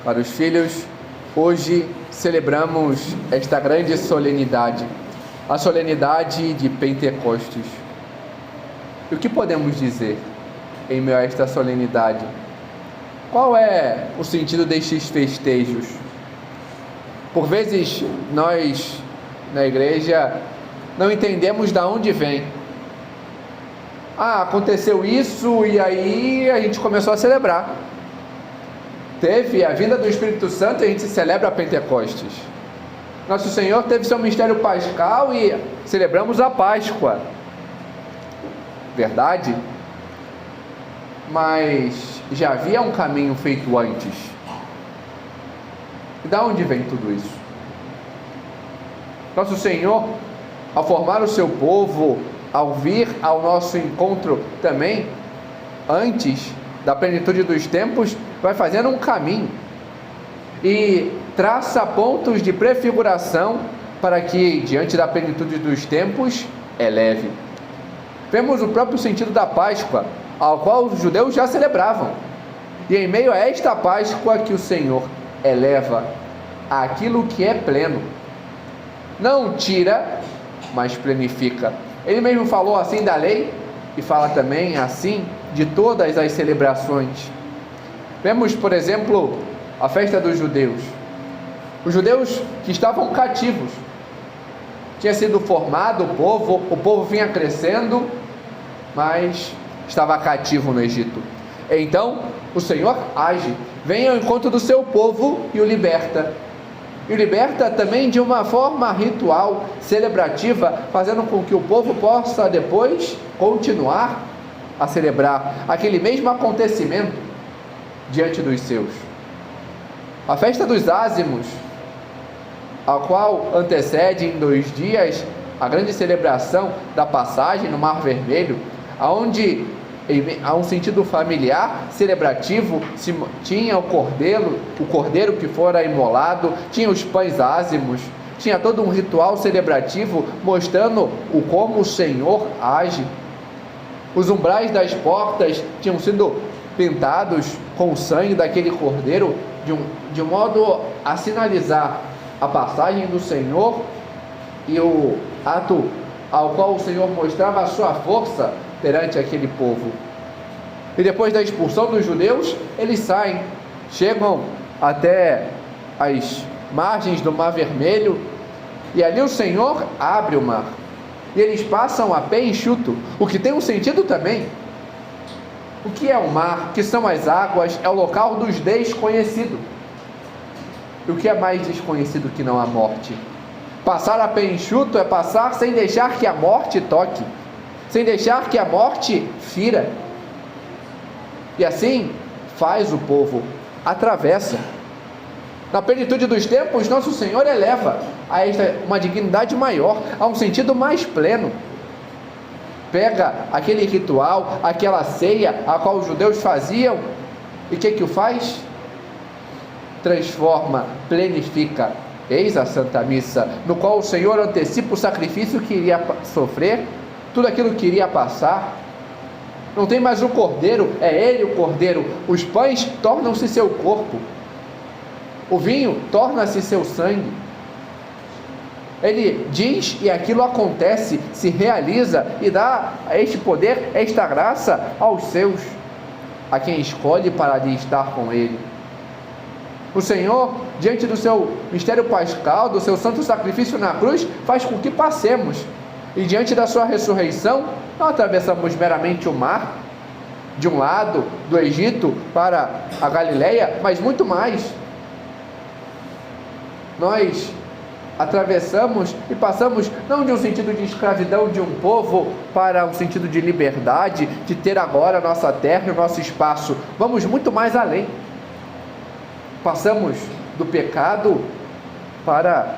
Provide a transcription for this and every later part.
Para os filhos, hoje celebramos esta grande solenidade, a solenidade de Pentecostes. E o que podemos dizer em meio a esta solenidade? Qual é o sentido destes festejos? Por vezes nós, na igreja, não entendemos de onde vem. Aconteceu isso e aí a gente começou a celebrar. Teve a vinda do Espírito Santo e a gente celebra Pentecostes. Nosso Senhor teve seu mistério pascal e celebramos a Páscoa. Verdade? Mas já havia um caminho feito antes. E de onde vem tudo isso? Nosso Senhor, ao formar o seu povo, ao vir ao nosso encontro também, antes da plenitude dos tempos, vai fazendo um caminho e traça pontos de prefiguração para que, diante da plenitude dos tempos, eleve. Vemos o próprio sentido da Páscoa, ao qual os judeus já celebravam. E em meio a esta Páscoa que o Senhor eleva aquilo que é pleno. Não tira, mas plenifica. Ele mesmo falou assim da lei e fala também assim de todas as celebrações. Vemos, por exemplo, a festa dos judeus. Os judeus que estavam cativos. Tinha sido formado o povo vinha crescendo, mas estava cativo no Egito. Então, o Senhor age, vem ao encontro do seu povo e o liberta. E o liberta também de uma forma ritual, celebrativa, fazendo com que o povo possa depois continuar a celebrar aquele mesmo acontecimento diante dos seus. A festa dos ázimos, a qual antecede em 2 dias a grande celebração da passagem no Mar Vermelho, onde há um sentido familiar, celebrativo, tinha o cordeiro que fora imolado, tinha os pães ázimos, tinha todo um ritual celebrativo mostrando como o Senhor age. Os umbrais das portas tinham sido pintados com o sangue daquele cordeiro, de modo a sinalizar a passagem do Senhor e o ato ao qual o Senhor mostrava a sua força perante aquele povo. E depois da expulsão dos judeus, eles saem, chegam até as margens do Mar Vermelho, e ali o Senhor abre o mar, e eles passam a pé enxuto, o que tem um sentido também. O que é o mar? Que são as águas? É o local dos desconhecidos. E o que é mais desconhecido que não a morte? Passar a pé enxuto é passar sem deixar que a morte toque, sem deixar que a morte fira. E assim faz o povo, atravessa. Na plenitude dos tempos, nosso Senhor eleva a uma dignidade maior, a um sentido mais pleno. Pega aquele ritual, aquela ceia a qual os judeus faziam, e o que o faz? Transforma, plenifica. Eis a Santa Missa, no qual o Senhor antecipa o sacrifício que iria sofrer, tudo aquilo que iria passar. Não tem mais o cordeiro, é ele o cordeiro. Os pães tornam-se seu corpo, o vinho torna-se seu sangue. Ele diz e aquilo acontece, se realiza e dá este poder, esta graça aos seus, a quem escolhe para ali estar com ele. O Senhor, diante do seu mistério pascal, do seu santo sacrifício na cruz, faz com que passemos. E diante da sua ressurreição, não atravessamos meramente o mar, de um lado, do Egito para a Galileia, mas muito mais. Nós atravessamos e passamos não de um sentido de escravidão de um povo para um sentido de liberdade, de ter agora a nossa terra e o nosso espaço. Vamos muito mais além. Passamos do pecado para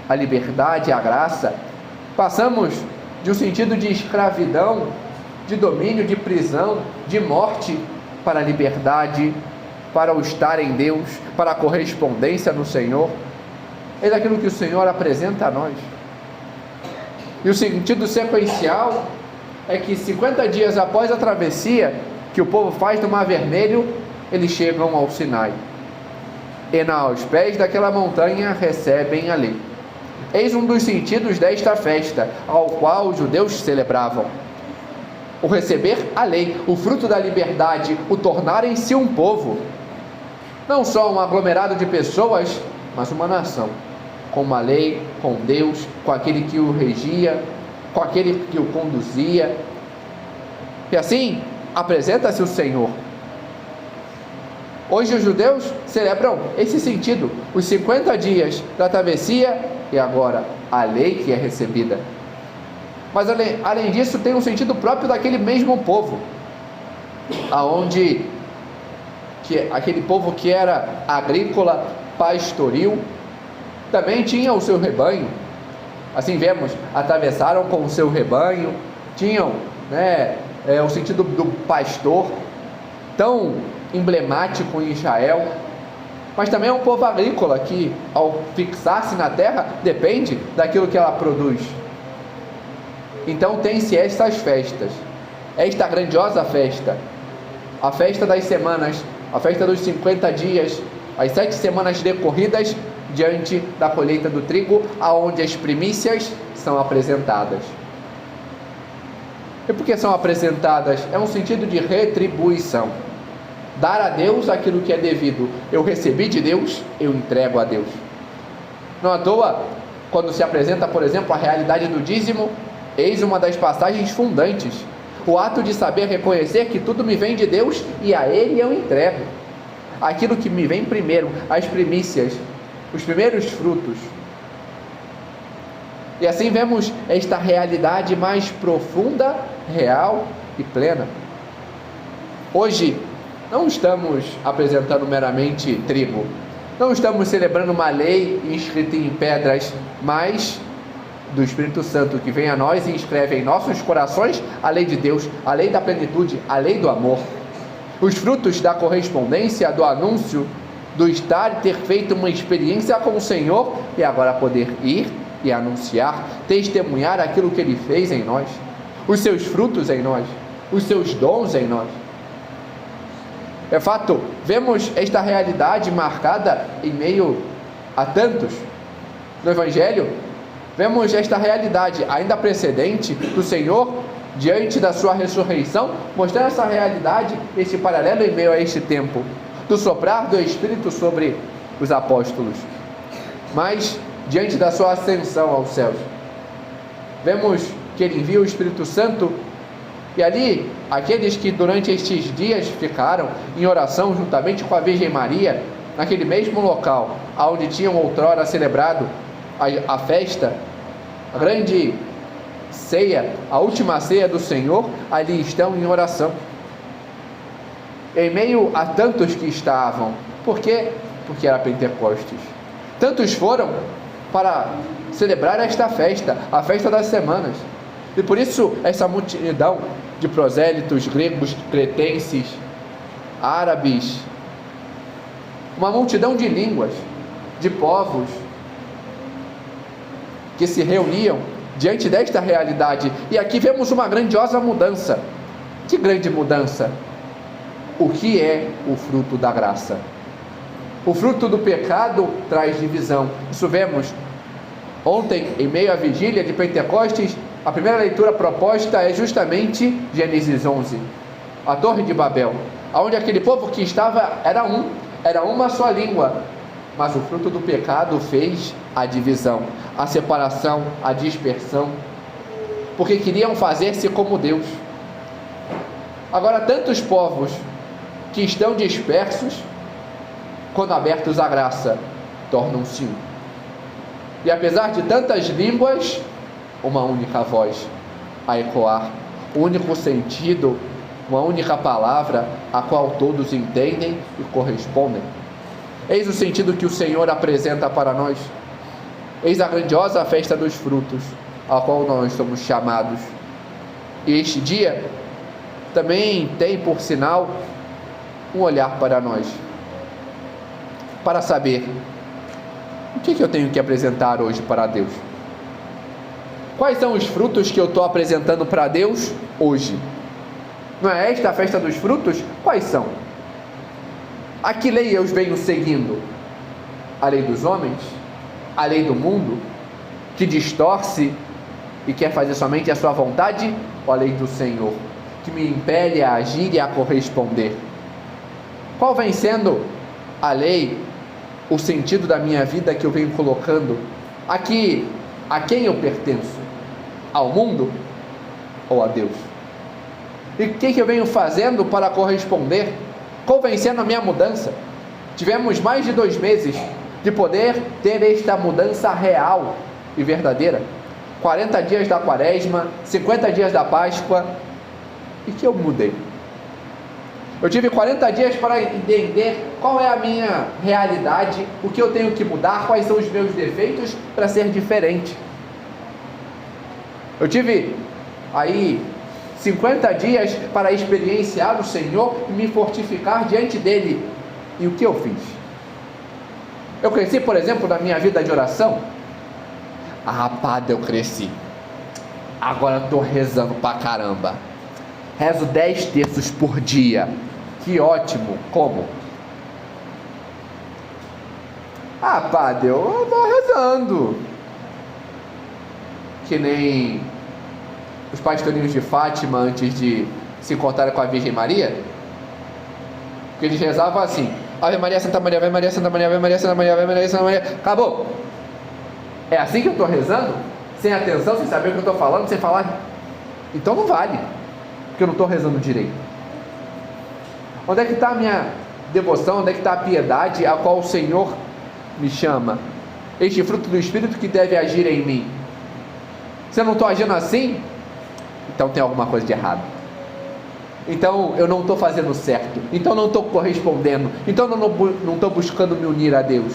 a liberdade, a graça. Passamos de um sentido de escravidão, de domínio, de prisão, de morte, para a liberdade, para o estar em Deus, para a correspondência no Senhor. É daquilo que o Senhor apresenta a nós. E o sentido sequencial é que 50 dias após a travessia que o povo faz do Mar Vermelho, eles chegam ao Sinai. e aos pés daquela montanha recebem a lei. Eis um dos sentidos desta festa, ao qual os judeus celebravam: o receber a lei, o fruto da liberdade, o tornarem-se um povo, não só um aglomerado de pessoas, mas uma nação, com uma lei, com Deus, com aquele que o regia, com aquele que o conduzia. E assim apresenta-se o Senhor. Hoje os judeus celebram esse sentido, os 50 dias da travessia e agora a lei que é recebida. Mas além disso, tem um sentido próprio daquele mesmo povo, aonde aquele povo que era agrícola, pastoril, também tinha o seu rebanho. Assim vemos, atravessaram com o seu rebanho, tinham o sentido do pastor, tão emblemático em Israel. Mas também é um povo agrícola que, ao fixar-se na terra, depende daquilo que ela produz. Então tem-se estas festas, esta grandiosa festa, a festa das semanas, a festa dos 50 dias, as 7 semanas decorridas diante da colheita do trigo, aonde as primícias são apresentadas. E por que são apresentadas? É um sentido de retribuição. Dar a Deus aquilo que é devido. Eu recebi de Deus, eu entrego a Deus. Não à toa, quando se apresenta, por exemplo, a realidade do dízimo, eis uma das passagens fundantes. O ato de saber reconhecer que tudo me vem de Deus e a Ele eu entrego. Aquilo que me vem primeiro, as primícias, os primeiros frutos. E assim vemos esta realidade mais profunda, real e plena. Hoje, não estamos apresentando meramente trigo, não estamos celebrando uma lei inscrita em pedras, mas do Espírito Santo que vem a nós e inscreve em nossos corações a lei de Deus, a lei da plenitude, a lei do amor. Os frutos da correspondência, do anúncio, do estar e ter feito uma experiência com o Senhor e agora poder ir e anunciar, testemunhar aquilo que Ele fez em nós, os seus frutos em nós, os seus dons em nós. É fato, vemos esta realidade marcada em meio a tantos. No Evangelho, vemos esta realidade ainda precedente do Senhor diante da sua ressurreição, mostrando essa realidade, este paralelo em meio a este tempo, do soprar do Espírito sobre os apóstolos. Mas, diante da sua ascensão aos céus, vemos que Ele envia o Espírito Santo. E ali, aqueles que durante estes dias ficaram em oração juntamente com a Virgem Maria, naquele mesmo local, onde tinham outrora celebrado a festa, a grande ceia, a última ceia do Senhor, ali estão em oração. Em meio a tantos que estavam. Por quê? Porque era Pentecostes. Tantos foram para celebrar esta festa, a festa das semanas. E por isso essa multidão de prosélitos gregos, cretenses, árabes, uma multidão de línguas, de povos, que se reuniam diante desta realidade. E aqui vemos uma grandiosa mudança. Que grande mudança? O que é o fruto da graça? O fruto do pecado traz divisão. Isso vemos ontem, em meio à vigília de Pentecostes. A primeira leitura proposta é justamente Gênesis 11, a Torre de Babel, onde aquele povo que estava era uma só língua, mas o fruto do pecado fez a divisão, a separação, a dispersão, porque queriam fazer-se como Deus. Agora, tantos povos que estão dispersos, quando abertos à graça, tornam-se um. E apesar de tantas línguas, uma única voz a ecoar, um único sentido, uma única palavra, a qual todos entendem e correspondem. Eis o sentido que o Senhor apresenta para nós. Eis a grandiosa festa dos frutos, a qual nós somos chamados. E este dia também tem, por sinal, um olhar para nós, para saber o que eu tenho que apresentar hoje para Deus. Quais são os frutos que eu estou apresentando para Deus hoje? Não é esta a festa dos frutos? Quais são? A que lei eu venho seguindo? A lei dos homens? A lei do mundo? Que distorce e quer fazer somente a sua vontade? Ou a lei do Senhor, que me impele a agir e a corresponder? Qual vem sendo a lei, o sentido da minha vida que eu venho colocando? Aqui, a quem eu pertenço? Ao mundo ou a Deus? E o que eu venho fazendo para corresponder? Qual vem sendo a minha mudança? Tivemos mais de 2 meses de poder ter esta mudança real e verdadeira. 40 dias da quaresma, 50 dias da Páscoa. E que eu mudei? Eu tive 40 dias para entender qual é a minha realidade, o que eu tenho que mudar, quais são os meus defeitos para ser diferente. Eu tive aí 50 dias para experienciar o Senhor e me fortificar diante dele. E o que eu fiz? Eu cresci, por exemplo, na minha vida de oração. Padre, eu cresci. Agora eu estou rezando pra caramba. Rezo 10 terços por dia. Que ótimo. Como? Padre, eu vou rezando. Que nem os pastorinhos de Fátima antes de se encontrarem com a Virgem Maria. Porque eles rezavam assim: Ave Maria, Santa Maria, Ave Maria, Santa Maria, Ave Maria, Santa Maria, Ave Maria, Santa Maria. Acabou. É assim que eu estou rezando? Sem atenção, sem saber o que eu estou falando, sem falar? Então não vale, porque eu não estou rezando direito. Onde é que está a minha devoção? Onde é que está a piedade a qual o Senhor me chama? Este fruto do Espírito que deve agir em mim. Se eu não estou agindo assim, então tem alguma coisa de errado. Então eu não estou fazendo certo. Então não estou correspondendo. Então não estou buscando me unir a Deus.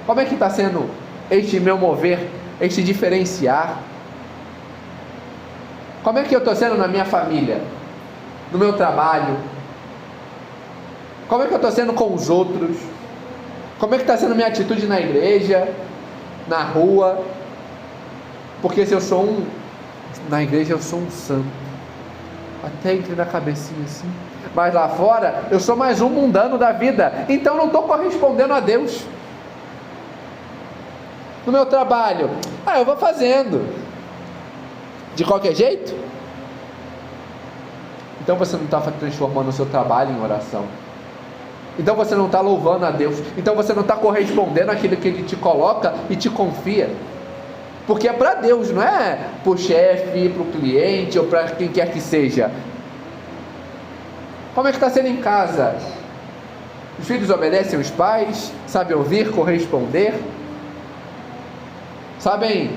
Como é que está sendo este meu mover, este diferenciar? Como é que eu estou sendo na minha família, no meu trabalho? Como é que eu estou sendo com os outros? Como é que está sendo minha atitude na igreja, na rua? Porque se eu sou na igreja eu sou um santo, até entrei na cabecinha assim, mas lá fora eu sou mais um mundano da vida, então não estou correspondendo a Deus. No meu trabalho, eu vou fazendo de qualquer jeito. Então você não está transformando o seu trabalho em oração. Então você não está louvando a Deus. Então você não está correspondendo àquilo que Ele te coloca e te confia. Porque é para Deus, não é para o chefe, para o cliente ou para quem quer que seja. Como é que está sendo em casa? Os filhos obedecem os pais, sabem ouvir, corresponder, sabem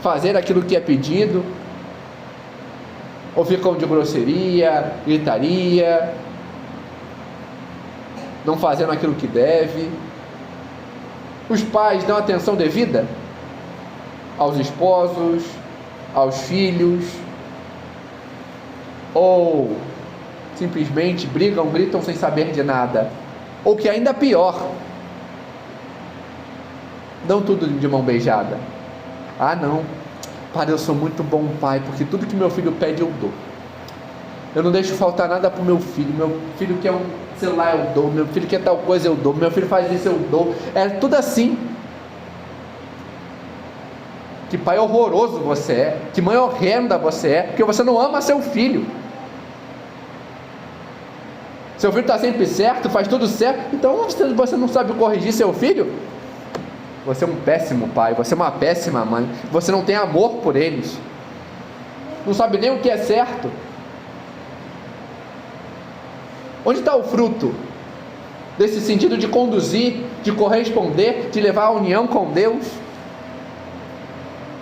fazer aquilo que é pedido, ou ficam de grosseria, gritaria, não fazendo aquilo que deve. Os pais dão atenção devida aos esposos, aos filhos, ou simplesmente brigam, gritam sem saber de nada, ou que ainda pior, dão tudo de mão beijada. Não, Padre, eu sou muito bom pai, porque tudo que meu filho pede eu dou. Eu não deixo faltar nada para o meu filho. Meu filho quer um celular, eu dou. Meu filho quer tal coisa, eu dou. Meu filho faz isso, eu dou. É tudo assim. Que pai horroroso você é, que mãe horrenda você é, porque você não ama seu filho. Seu filho está sempre certo, faz tudo certo, então você não sabe corrigir seu filho? Você é um péssimo pai, você é uma péssima mãe, você não tem amor por eles, não sabe nem o que é certo. Onde está o fruto desse sentido de conduzir, de corresponder, de levar a união com Deus?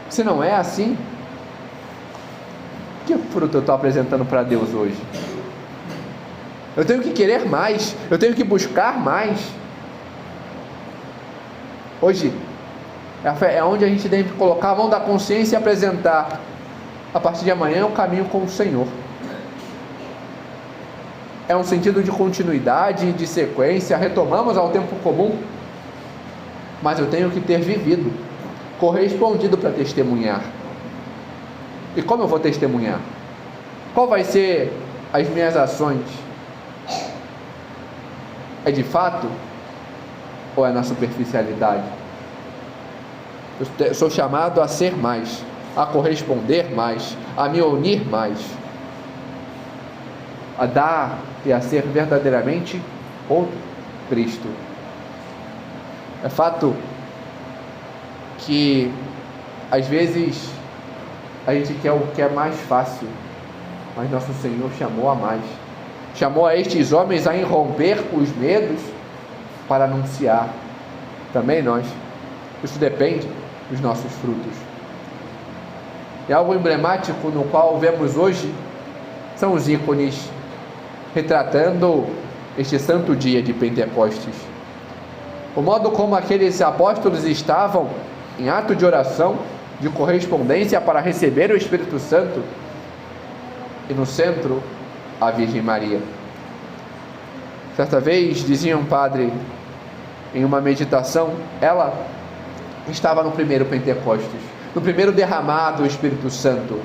Se não é assim, que fruto eu estou apresentando para Deus hoje? Eu tenho que querer mais, eu tenho que buscar mais. Hoje é onde a gente tem que colocar a mão da consciência e apresentar: a partir de amanhã, o caminho com o Senhor. É um sentido de continuidade, de sequência, retomamos ao tempo comum, mas eu tenho que ter vivido, correspondido para testemunhar. E como eu vou testemunhar? Qual vai ser as minhas ações? É de fato ou é na superficialidade? Eu sou chamado a ser mais, a corresponder mais, a me unir mais, a dar e a ser verdadeiramente o Cristo. É fato que às vezes a gente quer o que é mais fácil, mas nosso Senhor chamou a mais. Chamou a estes homens a irromper os medos para anunciar. Também nós. Isso depende dos nossos frutos. E algo emblemático no qual vemos hoje são os ícones retratando este santo dia de Pentecostes. O modo como aqueles apóstolos estavam em ato de oração, de correspondência para receber o Espírito Santo, e no centro a Virgem Maria. Certa vez dizia um padre em uma meditação, ela estava no primeiro Pentecostes, no primeiro derramado do Espírito Santo,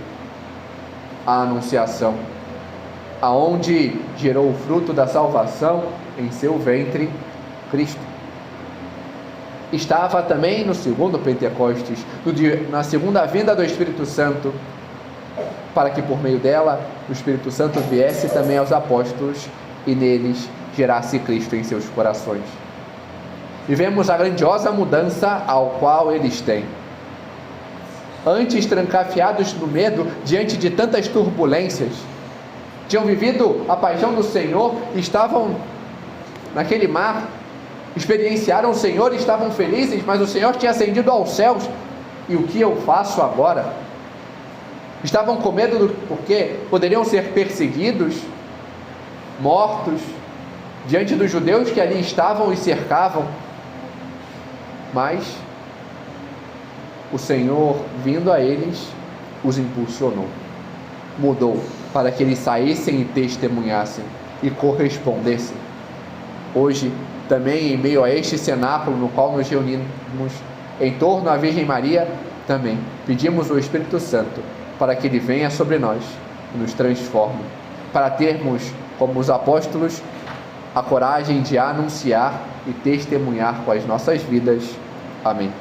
a anunciação, aonde gerou o fruto da salvação em seu ventre, Cristo. Estava também no segundo Pentecostes, na segunda vinda do Espírito Santo, para que por meio dela o Espírito Santo viesse também aos apóstolos e neles gerasse Cristo em seus corações. E vemos a grandiosa mudança ao qual eles têm. Antes trancafiados no medo, diante de tantas turbulências, tinham vivido a paixão do Senhor, estavam naquele mar, experienciaram o Senhor, estavam felizes, mas o Senhor tinha ascendido aos céus. E o que eu faço agora? Estavam com medo porque poderiam ser perseguidos, mortos, diante dos judeus que ali estavam e cercavam. Mas o Senhor, vindo a eles, os impulsionou, mudou para que eles saíssem e testemunhassem e correspondessem. Hoje, também em meio a este cenáculo no qual nos reunimos em torno à Virgem Maria, também pedimos o Espírito Santo para que Ele venha sobre nós e nos transforme, para termos, como os apóstolos, a coragem de anunciar e testemunhar com as nossas vidas. Amém.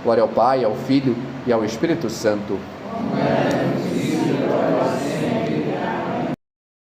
Glória ao Pai, ao Filho e ao Espírito Santo. Amém.